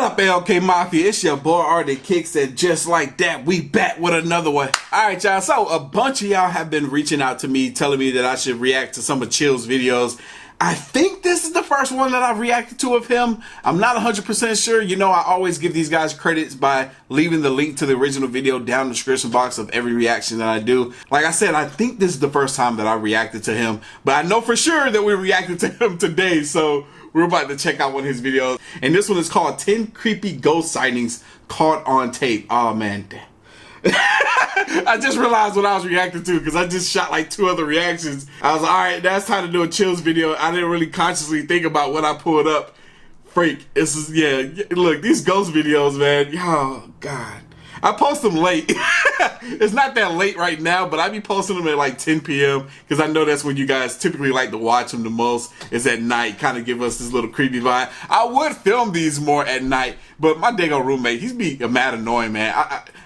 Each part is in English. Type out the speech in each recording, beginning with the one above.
up, LK Mafia? It's your boy Artofkickz, and just like that, we back with another one. Alright, y'all, so a bunch of y'all have been reaching out to me, telling me that I should react to some of Chill's videos. I think this is the first one that I've reacted to of him. I'm not 100% sure. You know, I always give these guys credits by leaving the link to the original video down in the description box of every reaction that I do. Like I said, I think this is the first time that I reacted to him, but I know for sure that we reacted to him today, so we're about to check out one of his videos. And this one is called 10 Creepy Ghost Sightings Caught on Tape. Oh, man. I just realized what I was reacting to because I just shot like 2 other reactions. I was like, alright, that's time to do a Chills video. I didn't really consciously think about what I pulled up. Freak. This is, yeah, look, these ghost videos, man. Oh, God. I post them late. It's not that late right now, but I be posting them at like 10 p.m. because I know that's when you guys typically like to watch them the most, is at night. Kind of give us this little creepy vibe. I would film these more at night, but my dago roommate, he's be mad annoying, man.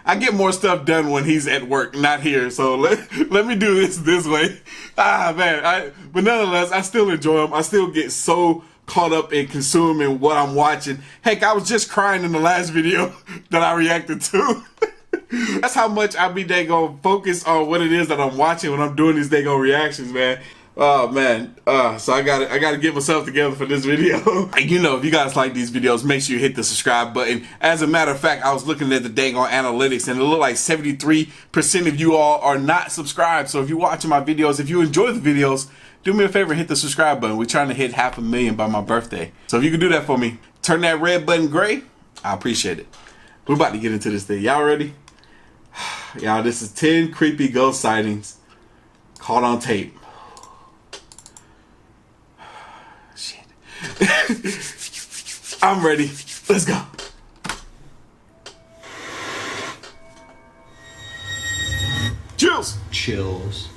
I get more stuff done when he's at work, not here. So let me do this way. Ah, man. But nonetheless, I still enjoy them. I still get so caught up in consuming what I'm watching. Heck, I was just crying in the last video that I reacted to. That's how much I be dago focused on what it is that I'm watching when I'm doing these dago reactions, man. Oh man, so I gotta get myself together for this video. And you know, if you guys like these videos, make sure you hit the subscribe button. As a matter of fact, I was looking at the daggone analytics and it looked like 73% of you all are not subscribed. So if you're watching my videos, if you enjoy the videos, do me a favor, hit the subscribe button. We're trying to hit 500,000 by my birthday. So if you can do that for me, turn that red button gray, I appreciate it. We're about to get into this thing. Y'all ready? Y'all, this is 10 creepy ghost sightings caught on tape. Shit. I'm ready. Let's go. Chills.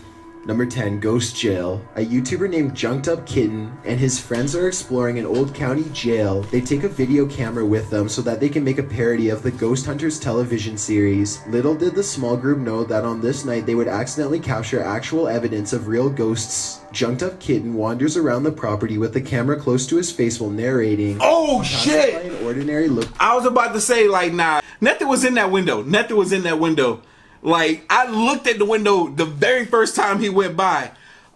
Number 10, Ghost Jail. A YouTuber named Junked Up Kitten and his friends are exploring an old county jail. They take a video camera with them so that they can make a parody of the Ghost Hunters television series. Little did the small group know that on this night they would accidentally capture actual evidence of real ghosts. Junked Up Kitten wanders around the property with the camera close to his face while narrating. Oh shit! An ordinary look. I was about to say, like, nah, nothing was in that window. Nothing was in that window. Like, I looked at the window the very first time he went by.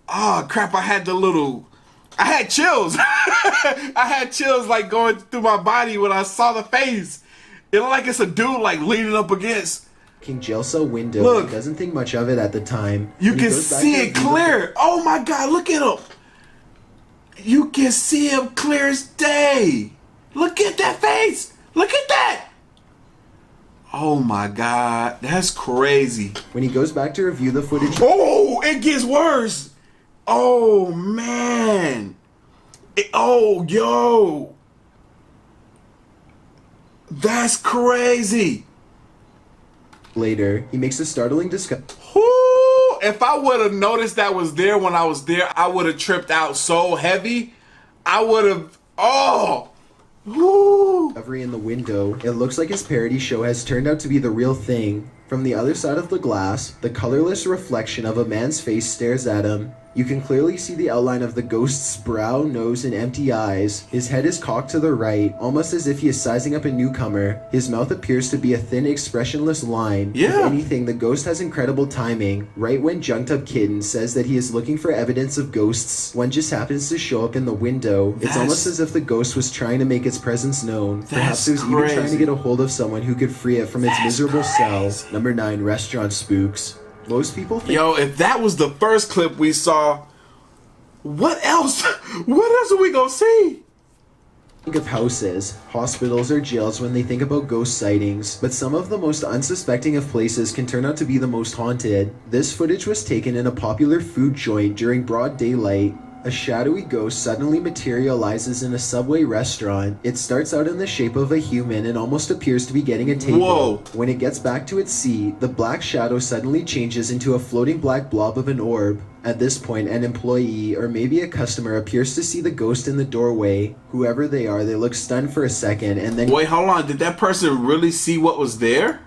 Oh, crap, I had chills. I had chills, like, going through my body when I saw the face. It looked like it's a dude, like, leaning up against King jail cell window. Look, he doesn't think much of it at the time. You can see it clear. Oh, my God, look at him. You can see him clear as day. Look at that face. Look at that. Oh my God, that's crazy. When he goes back to review the footage... Oh, it gets worse. Oh, man. Oh, yo. That's crazy. Later, he makes a startling discovery. If I would have noticed that was there when I was there, I would have tripped out so heavy. I would have... Oh. Discovery in the window. It looks like his parody show has turned out to be the real thing. From the other side of the glass, the colorless reflection of a man's face stares at him. You can clearly see the outline of the ghost's brow, nose, and empty eyes. His head is cocked to the right, almost as if he is sizing up a newcomer. His mouth appears to be a thin, expressionless line. Yeah. If anything, the ghost has incredible timing. Right when Junked Up Kitten says that he is looking for evidence of ghosts, one just happens to show up in the window. It's almost as if the ghost was trying to make its presence known. Perhaps it was even trying to get a hold of someone who could free it from its miserable cell. Number 9, Restaurant Spooks. Most people think... Yo, if that was the first clip we saw, what else? What else are we gonna see? Think of houses, hospitals, or jails when they think about ghost sightings, but some of the most unsuspecting of places can turn out to be the most haunted. This footage was taken in a popular food joint during broad daylight. A shadowy ghost suddenly materializes in a Subway restaurant. It starts out in the shape of a human and almost appears to be getting a table. Whoa. When it gets back to its seat, the black shadow suddenly changes into a floating black blob of an orb. At this point, an employee, or maybe a customer, appears to see the ghost in the doorway. Whoever they are, they look stunned for a second and then... Wait, hold on. Did that person really see what was there?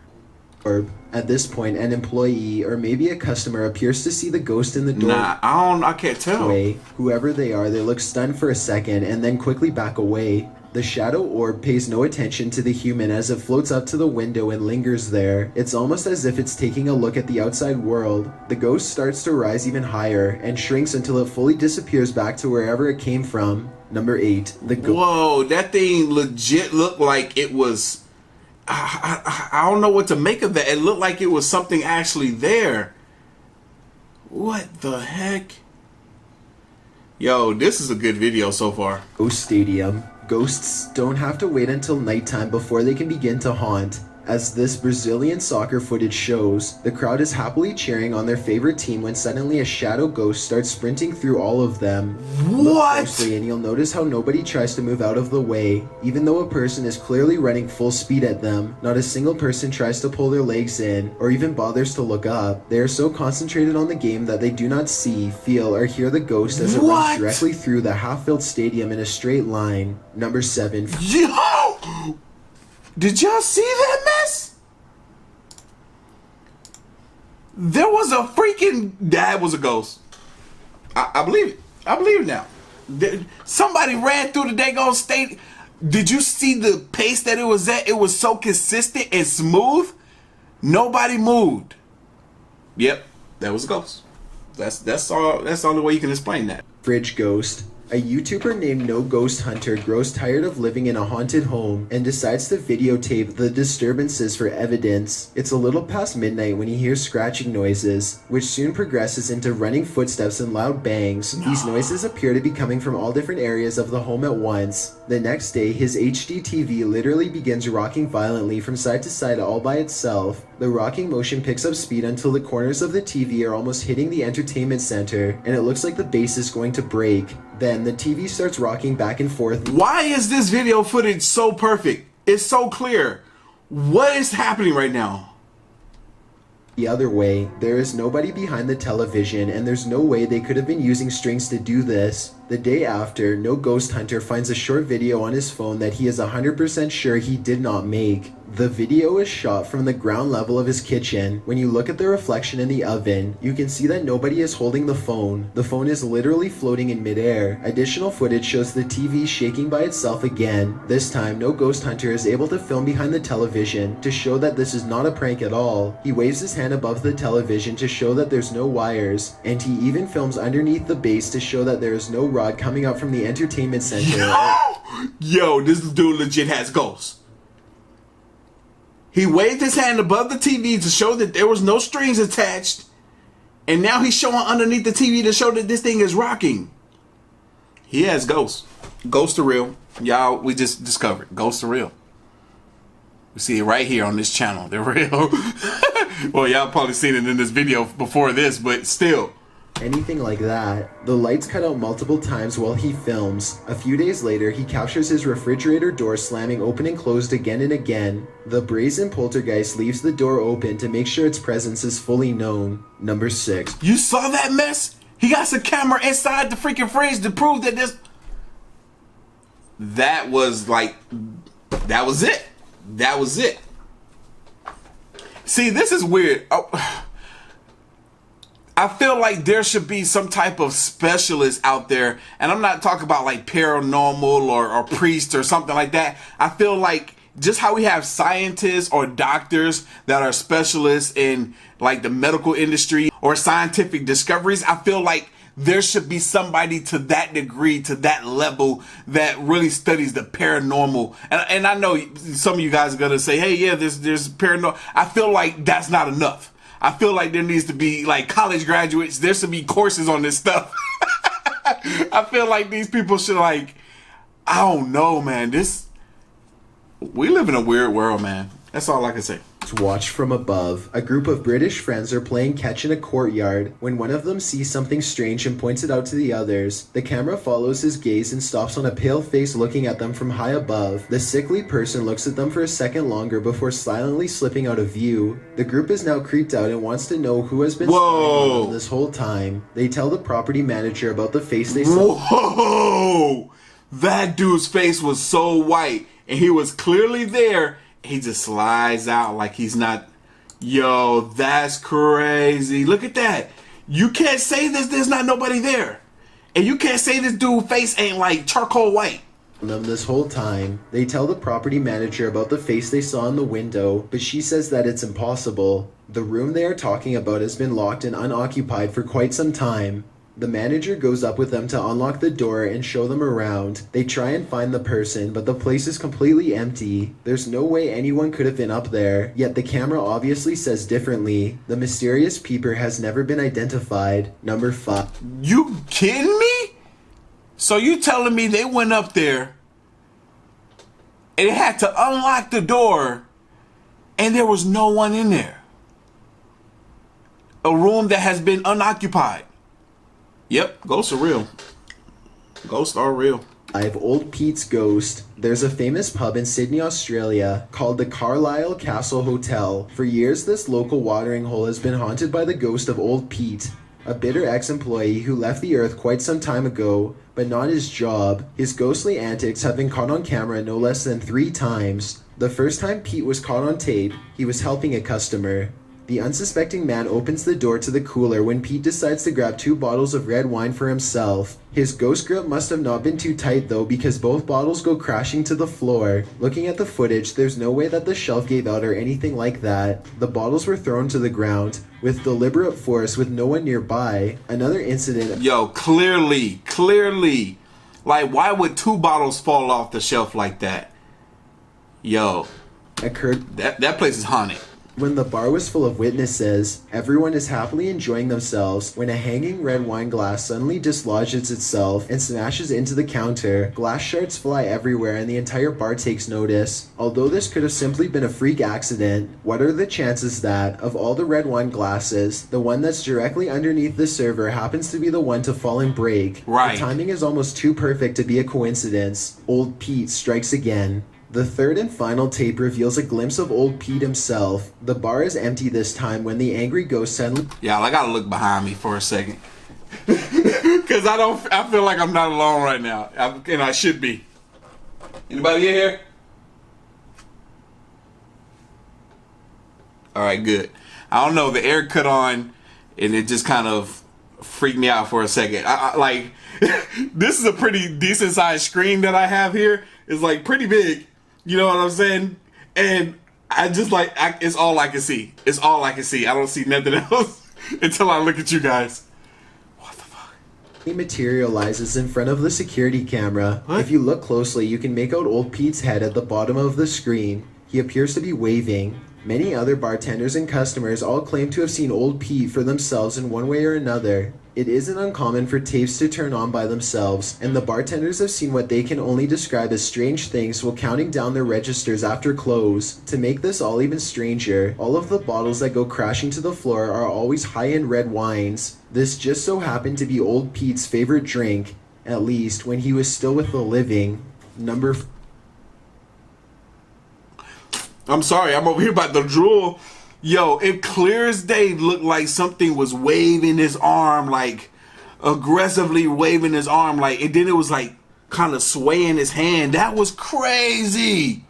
At this point, an employee, or maybe a customer, appears to see the ghost in the door. Nah, I can't tell. Whoever they are, they look stunned for a second and then quickly back away. The shadow orb pays no attention to the human as it floats up to the window and lingers there. It's almost as if it's taking a look at the outside world. The ghost starts to rise even higher and shrinks until it fully disappears back to wherever it came from. Number 8. The ghost. Whoa, that thing legit looked like it was... I don't know what to make of that. It looked like it was something actually there. What the heck? Yo, this is a good video so far. Ghost Stadium. Ghosts don't have to wait until nighttime before they can begin to haunt. As this Brazilian soccer footage shows, the crowd is happily cheering on their favorite team when suddenly a shadow ghost starts sprinting through all of them. What? Look closely and you'll notice how nobody tries to move out of the way. Even though a person is clearly running full speed at them, not a single person tries to pull their legs in or even bothers to look up. They are so concentrated on the game that they do not see, feel, or hear the ghost as it runs directly through the half-filled stadium in a straight line. Number 7. Yo! Did y'all see that mess? There was a freaking... That was a ghost. I believe it. I believe it now. Somebody ran through the daggone state. Did you see the pace that it was at? It was so consistent and smooth. Nobody moved. Yep, that was a ghost. That's all. That's the only way you can explain that. Fridge ghost. A YouTuber named No Ghost Hunter grows tired of living in a haunted home and decides to videotape the disturbances for evidence. It's a little past midnight when he hears scratching noises, which soon progresses into running footsteps and loud bangs. These noises appear to be coming from all different areas of the home at once. The next day, his HD TV literally begins rocking violently from side to side all by itself. The rocking motion picks up speed until the corners of the TV are almost hitting the entertainment center, and it looks like the base is going to break. Then the TV starts rocking back and forth. Why is this video footage so perfect? It's so clear. What is happening right now? The other way, there is nobody behind the television, and there's no way they could have been using strings to do this. The day after, No Ghost Hunter finds a short video on his phone that he is 100% sure he did not make. The video is shot from the ground level of his kitchen. When you look at the reflection in the oven, you can see that nobody is holding the phone. The phone is literally floating in midair. Additional footage shows the TV shaking by itself again. This time, No Ghost Hunter is able to film behind the television to show that this is not a prank at all. He waves his hand above the television to show that there's no wires, and he even films underneath the base to show that there is no rod coming up from the entertainment center. Yo, this dude legit has ghosts. He waved his hand above the TV to show that there was no strings attached. And now he's showing underneath the TV to show that this thing is rocking. He has ghosts. Ghosts are real. Y'all, we just discovered. Ghosts are real. We see it right here on this channel. They're real. Well, y'all probably seen it in this video before this, but still. Anything like that. The lights cut out multiple times while he films. A few days later, he captures his refrigerator door slamming open and closed again and again. The brazen poltergeist leaves the door open to make sure its presence is fully known. Number 6. You saw that mess? He got some camera inside the freaking fridge to prove that this... That was like... That was it. That was it. See, this is weird. Oh, I feel like there should be some type of specialist out there, and I'm not talking about like paranormal or priest or something like that. I feel like just how we have scientists or doctors that are specialists in like the medical industry or scientific discoveries, I feel like there should be somebody to that degree, to that level, that really studies the paranormal. And I know some of you guys are gonna say, hey, yeah, there's paranormal. I feel like that's not enough. I feel like there needs to be like college graduates. There should be courses on this stuff. I feel like these people should like, I don't know, man. We live in a weird world, man. That's all I can say. Watched from above. A group of British friends are playing catch in a courtyard when one of them sees something strange and points it out to the others. The camera follows his gaze and stops on a pale face looking at them from high above. The sickly person looks at them for a second longer before silently slipping out of view. The group is now creeped out and wants to know who has been spying on them this whole time. They tell the property manager about the face they saw. Whoa! That dude's face was so white and he was clearly there. He just slides out like he's not. Yo, that's crazy. Look at that. You can't say there's not nobody there. And you can't say this dude's face ain't like charcoal white. them this whole time. They tell the property manager about the face they saw in the window, but she says that it's impossible. The room they are talking about has been locked and unoccupied for quite some time. The manager goes up with them to unlock the door and show them around. They try and find the person, but the place is completely empty. There's no way anyone could have been up there, yet the camera obviously says differently. The mysterious peeper has never been identified. Number 5. You kidding me? So you telling me they went up there and they had to unlock the door and there was no one in there? A room that has been unoccupied. Yep, ghosts are real. Ghosts are real. I have Old Pete's Ghost. There's a famous pub in Sydney, Australia called the Carlisle Castle Hotel. For years, this local watering hole has been haunted by the ghost of Old Pete, a bitter ex-employee who left the earth quite some time ago, but not his job. His ghostly antics have been caught on camera no less than 3 times. The first time Pete was caught on tape, he was helping a customer. The unsuspecting man opens the door to the cooler when Pete decides to grab 2 bottles of red wine for himself. His ghost grip must have not been too tight though, because both bottles go crashing to the floor. Looking at the footage, there's no way that the shelf gave out or anything like that. The bottles were thrown to the ground with deliberate force with no one nearby. Another incident. Yo, clearly. Like, why would 2 bottles fall off the shelf like that? Yo, occurred. That place is haunted. When the bar was full of witnesses, everyone is happily enjoying themselves when a hanging red wine glass suddenly dislodges itself and smashes into the counter. Glass shards fly everywhere and the entire bar takes notice. Although this could have simply been a freak accident, what are the chances that, of all the red wine glasses, the one that's directly underneath the server happens to be the one to fall and break? Right. The timing is almost too perfect to be a coincidence. Old Pete strikes again. The third and final tape reveals a glimpse of Old Pete himself. The bar is empty this time when the angry ghost suddenly... Y'all, I gotta look behind me for a second. Because I feel like I'm not alone right now. And I should be. Anybody in here? Alright, good. I don't know, the air cut on and it just kind of freaked me out for a second. I like, this is a pretty decent sized screen that I have here. It's like pretty big. You know what I'm saying? And I just like, it's all I can see. It's all I can see. I don't see nothing else until I look at you guys. What the fuck? He materializes in front of the security camera. What? If you look closely, you can make out Old Pete's head at the bottom of the screen. He appears to be waving. Many other bartenders and customers all claim to have seen Old Pete for themselves in one way or another. It isn't uncommon for tapes to turn on by themselves, and the bartenders have seen what they can only describe as strange things while counting down their registers after close. To make this all even stranger, all of the bottles that go crashing to the floor are always high-end red wines. This just so happened to be Old Pete's favorite drink, at least when he was still with the living. I'm sorry, I'm over here about the drool. Yo, it clear as day looked like something was waving his arm, like aggressively waving his arm, like, and then it was like kind of swaying his hand. That was crazy.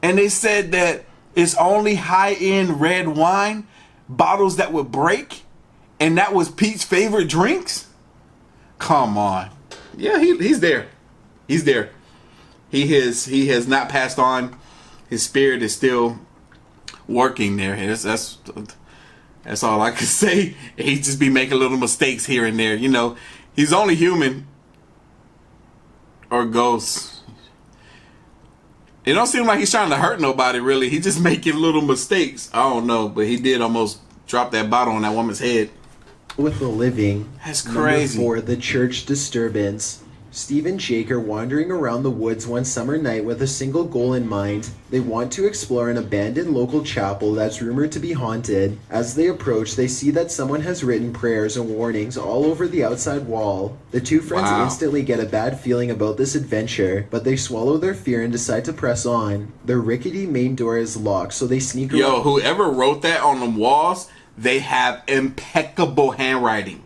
And they said that it's only high-end red wine bottles that would break, and that was Pete's favorite drinks. Come on. Yeah, he's there. He's there. He has not passed on. His spirit is still working there. That's all I can say. He just be making little mistakes here and there. You know, he's only human or ghost. It don't seem like he's trying to hurt nobody, really. He just making little mistakes. I don't know, but he did almost drop that bottle on that woman's head. With the living. That's crazy. Number 4, the church disturbance. Steve and Jake are wandering around the woods one summer night with a single goal in mind. They want to explore an abandoned local chapel that's rumored to be haunted. As they approach, they see that someone has written prayers and warnings all over the outside wall. The 2 friends instantly get a bad feeling about this adventure, but they swallow their fear and decide to press on. Their rickety main door is locked, so they sneak around. Yo, whoever wrote that on the walls, they have impeccable handwriting.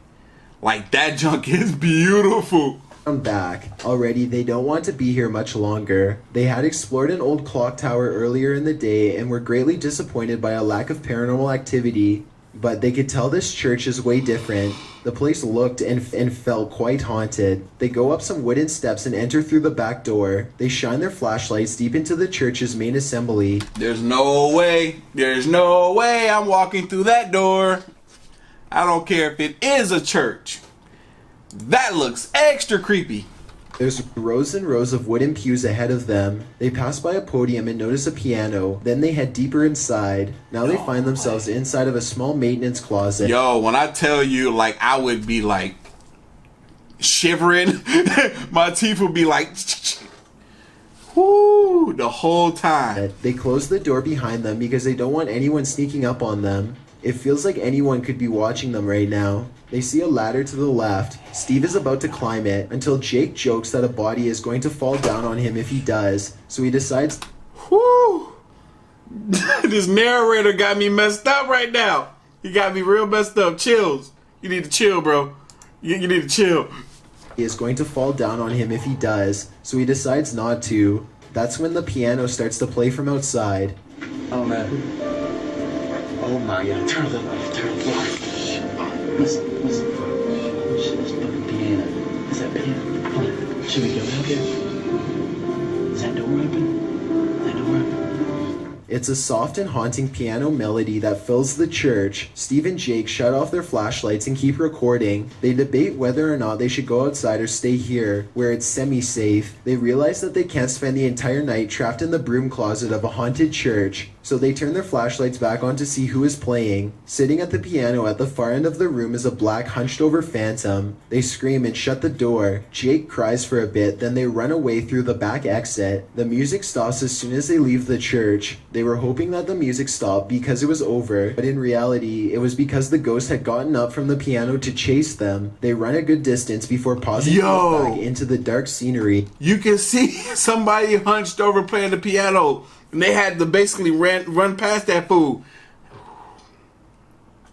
Like, that junk is beautiful. Back. Already, they don't want to be here much longer. They had explored an old clock tower earlier in the day and were greatly disappointed by a lack of paranormal activity. but they could tell this church is way different. The place looked and felt quite haunted. They go up some wooden steps and enter through the back door. They shine their flashlights deep into the church's main assembly. There's no way I'm walking through that door. I don't care if it is a church. That looks extra creepy. There's rows and rows of wooden pews ahead of them. They pass by a podium and notice a piano. Then they head deeper inside. Now they find themselves inside of a small maintenance closet. Yo, when I tell you, like, I would be like shivering. My teeth would be like whoo, the whole time. They close the door behind them because they don't want anyone sneaking up on them. It feels like anyone could be watching them right now. They see a ladder to the left. Steve is about to climb it until Jake jokes that a body is going to fall down on him if he does. So he decides... Whoo! This narrator got me messed up right now. He got me real messed up. Chills. You need to chill, bro. You need to chill. He is going to fall down on him if he does. So he decides not to. That's when the piano starts to play from outside. Oh, man. Oh my God, turn the light, turn the light. Listen. It's fucking piano. Is that piano? Hold on. Should we go out there? Is that door open? That door open? It's a soft and haunting piano melody that fills the church. Steve and Jake shut off their flashlights and keep recording. They debate whether or not they should go outside or stay here, where it's semi-safe. They realize that they can't spend the entire night trapped in the broom closet of a haunted church. So they turn their flashlights back on to see who is playing. Sitting at the piano at the far end of the room is a black hunched over phantom. They scream and shut the door. Jake cries for a bit, then they run away through the back exit. The music stops as soon as they leave the church. They were hoping that the music stopped because it was over, but in reality, it was because the ghost had gotten up from the piano to chase them. They run a good distance before pausing to look back into the dark scenery. You can see somebody hunched over playing the piano. And they had to basically run past that fool.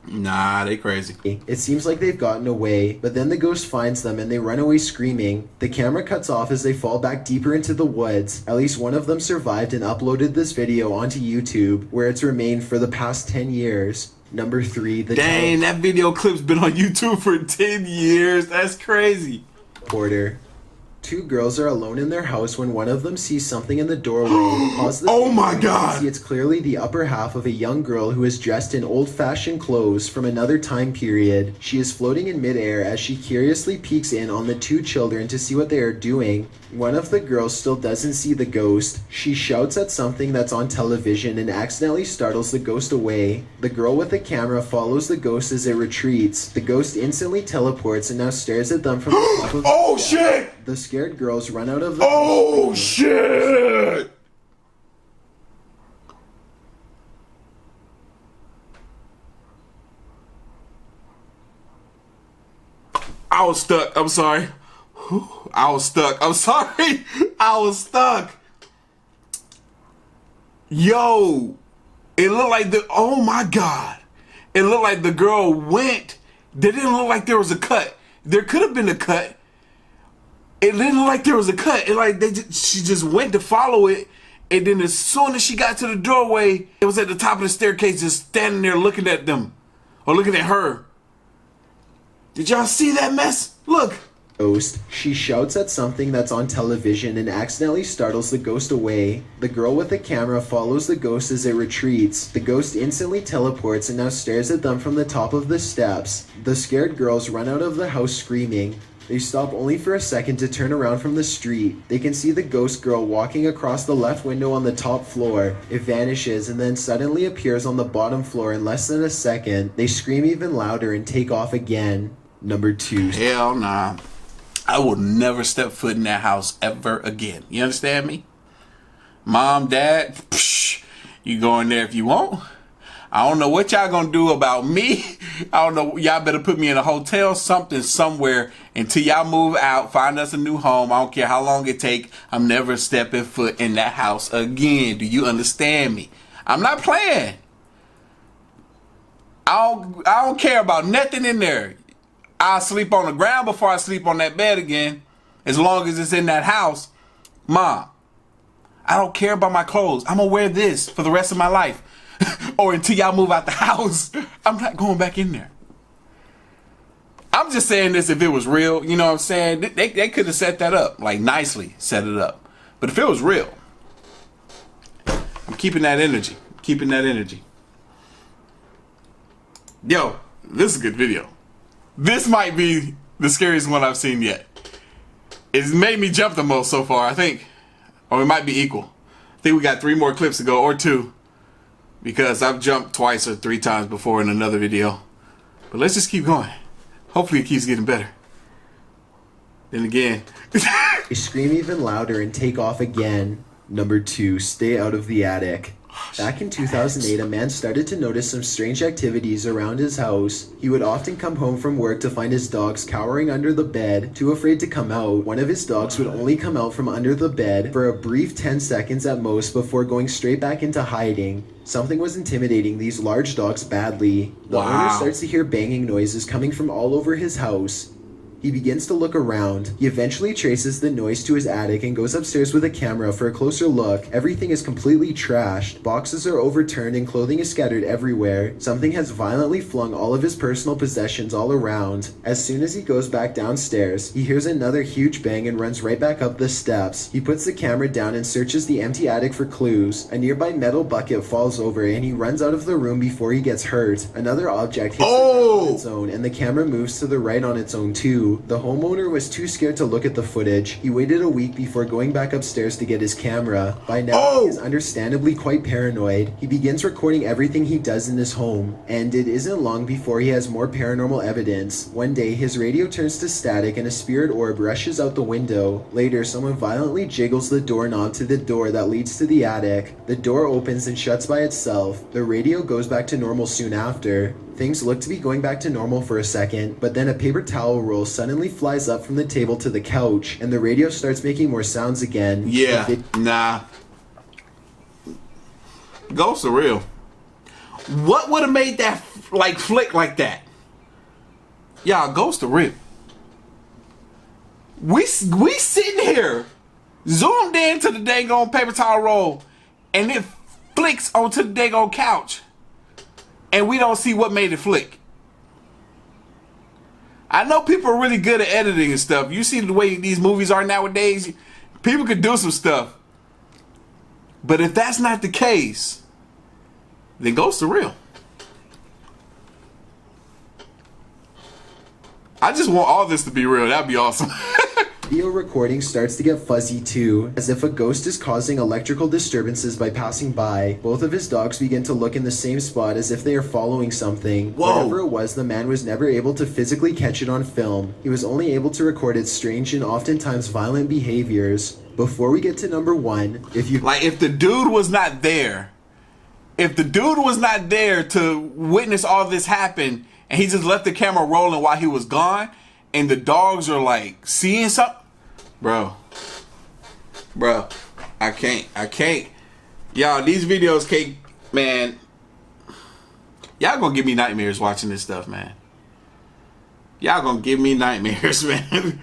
Nah, they crazy. It seems like they've gotten away, but then the ghost finds them and they run away screaming. The camera cuts off as they fall back deeper into the woods. At least one of them survived and uploaded this video onto YouTube, where it's remained for the past 10 years. Number 3, the Dang, that video clip's been on YouTube for 10 years. That's crazy. Porter. Two girls are alone in their house when one of them sees something in the doorway. Oh my God! See, it's clearly the upper half of a young girl who is dressed in old-fashioned clothes from another time period. She is floating in midair as she curiously peeks in on the two children to see what they are doing. One of the girls still doesn't see the ghost. She shouts at something that's on television and accidentally startles the ghost away. The girl with the camera follows the ghost as it retreats. The ghost instantly teleports and now stares at them from the top of Oh shit! The scared girls run out of the Oh shit! I was stuck. I'm sorry. I was stuck. I'm sorry. I was stuck. Yo, it looked like oh my God. It looked like the girl went. It didn't look like there was a cut. There could have been a cut. It didn't look like there was a cut. She just went to follow it. And then as soon as she got to the doorway, it was at the top of the staircase just standing there looking at them. Or looking at her. Did y'all see that mess? Look. Ghost. She shouts at something that's on television and accidentally startles the ghost away. The girl with the camera follows the ghost as it retreats. The ghost instantly teleports and now stares at them from the top of the steps. The scared girls run out of the house screaming. They stop only for a second to turn around from the street. They can see the ghost girl walking across the left window on the top floor. It vanishes and then suddenly appears on the bottom floor in less than a second. They scream even louder and take off again. Number 2. Hell nah. I will never step foot in that house ever again. You understand me? Mom, Dad, psh, you go in there if you want. I don't know what y'all gonna do about me. I don't know. Y'all better put me in a hotel, something, somewhere until y'all move out, find us a new home. I don't care how long it take. I'm never stepping foot in that house again. Do you understand me? I'm not playing. I don't care about nothing in there. I'll sleep on the ground before I sleep on that bed again. As long as it's in that house. Mom, I don't care about my clothes. I'm gonna wear this for the rest of my life. or until y'all move out the house, I'm not going back in there. I'm just saying this if it was real, you know what I'm saying? They could have set that up, like nicely set it up. But if it was real, I'm keeping that energy. Keeping that energy. Yo, this is a good video. This might be the scariest one I've seen yet. It's made me jump the most so far, I think. Or it might be equal. I think we got 3 more clips to go, or 2. Because I've jumped twice or 3 times before in another video. But let's just keep going. Hopefully it keeps getting better. Then again. They scream even louder and take off again. Number 2, stay out of the attic. Back in 2008, a man started to notice some strange activities around his house. He would often come home from work to find his dogs cowering under the bed, too afraid to come out. One of his dogs would only come out from under the bed for a brief 10 seconds at most before going straight back into hiding. Something was intimidating these large dogs badly. The owner starts to hear banging noises coming from all over his house. He begins to look around. He eventually traces the noise to his attic and goes upstairs with a camera for a closer look. Everything is completely trashed. Boxes are overturned and clothing is scattered everywhere. Something has violently flung all of his personal possessions all around. As soon as he goes back downstairs, he hears another huge bang and runs right back up the steps. He puts the camera down and searches the empty attic for clues. A nearby metal bucket falls over and he runs out of the room before he gets hurt. Another object hits the ground on its own and the camera moves to the right on its own too. The homeowner was too scared to look at the footage. He waited a week before going back upstairs to get his camera. By now, he is understandably quite paranoid. He begins recording everything he does in his home, and it isn't long before he has more paranormal evidence. One day, his radio turns to static and a spirit orb rushes out the window. Later, someone violently jiggles the doorknob to the door that leads to the attic. The door opens and shuts by itself. The radio goes back to normal soon after. Things look to be going back to normal for a second, but then a paper towel roll suddenly flies up from the table to the couch, and the radio starts making more sounds again. Yeah, nah. Ghosts are real. What would have made that like flick like that? Y'all, ghosts are real. We sitting here, zoomed in to the dang on paper towel roll, and it flicks onto the dang on couch. And we don't see what made it flick. I know people are really good at editing and stuff. You see the way these movies are nowadays, people could do some stuff. But if that's not the case, then ghosts are real. I just want all this to be real. That'd be awesome. Video recording starts to get fuzzy too, as if a ghost is causing electrical disturbances by passing by. Both of his dogs begin to look in the same spot as if they are following something. Whoa. Whatever it was, the man was never able to physically catch it on film. He was only able to record its strange and oftentimes violent behaviors. Before we get to number 1, if the dude was not there, to witness all this happen, and he just left the camera rolling while he was gone, and the dogs are like seeing something, bro, I can't. Y'all, these videos can't, man. Y'all gonna give me nightmares watching this stuff, man. Y'all gonna give me nightmares, man.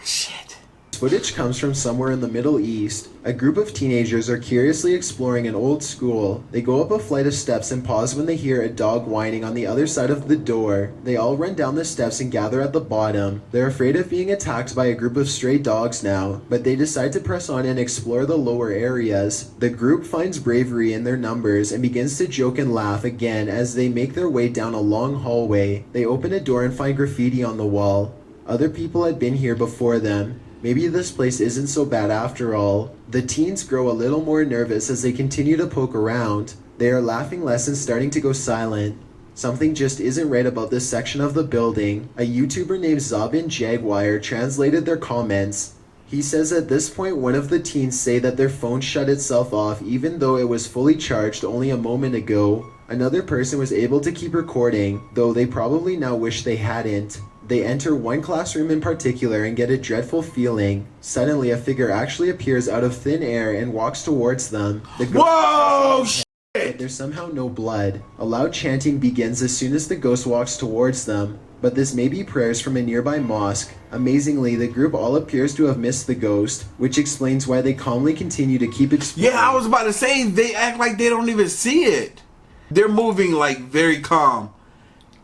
Shit. Footage comes from somewhere in the Middle East. A group of teenagers are curiously exploring an old school. They go up a flight of steps and pause when they hear a dog whining on the other side of the door. They all run down the steps and gather at the bottom. They're afraid of being attacked by a group of stray dogs now, but they decide to press on and explore the lower areas. The group finds bravery in their numbers and begins to joke and laugh again as they make their way down a long hallway. They open a door and find graffiti on the wall. Other people had been here before them. Maybe this place isn't so bad after all. The teens grow a little more nervous as they continue to poke around. They are laughing less and starting to go silent. Something just isn't right about this section of the building. A YouTuber named Zabin Jaguar translated their comments. He says at this point one of the teens say that their phone shut itself off even though it was fully charged only a moment ago. Another person was able to keep recording, though they probably now wish they hadn't. They enter one classroom in particular and get a dreadful feeling. Suddenly, a figure actually appears out of thin air and walks towards them. Whoa! Shit! There's somehow no blood. A loud chanting begins as soon as the ghost walks towards them. But this may be prayers from a nearby mosque. Amazingly, the group all appears to have missed the ghost, which explains why they calmly continue to keep exploring. Yeah, I was about to say, they act like they don't even see it. They're moving like very calm.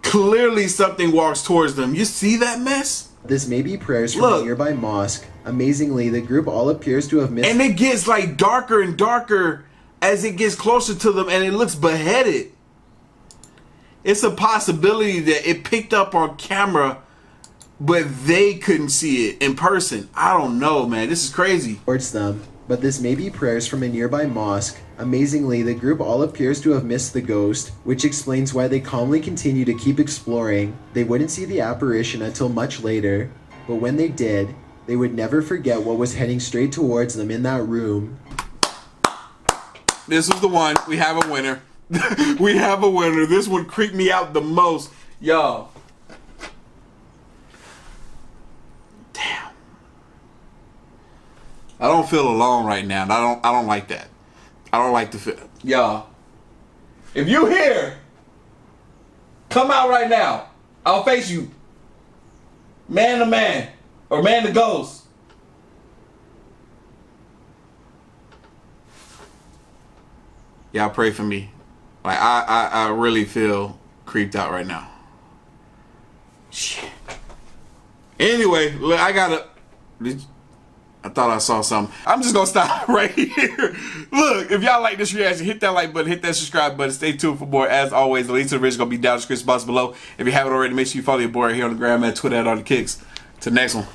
Clearly something walks towards them. You see that mess? This may be prayers from a nearby mosque. Amazingly, the group all appears to have missed. And it gets like darker and darker as it gets closer to them, and it looks beheaded. It's a possibility that it picked up on camera, but they couldn't see it in person. I don't know, man. This is crazy. Towards them, but this may be prayers from a nearby mosque. Amazingly, the group all appears to have missed the ghost, which explains why they calmly continue to keep exploring. They wouldn't see the apparition until much later, but when they did, they would never forget what was heading straight towards them in that room. This was the one. We have a winner. We have a winner. This one creeped me out the most. Y'all. Damn. I don't feel alone right now. I don't like that. I don't like to feel. Y'all. If you here, come out right now. I'll face you. Man to man. Or man to ghost. Y'all pray for me. Like, I really feel creeped out right now. Shit. Anyway, look, I thought I saw something. I'm just gonna stop right here. Look, if y'all like this reaction, hit that like button, hit that subscribe button. Stay tuned for more. As always, the link to the video is gonna be down in the description box below. If you haven't already, make sure you follow your boy right here on the gram at Twitter at Artofkickz. Till next one.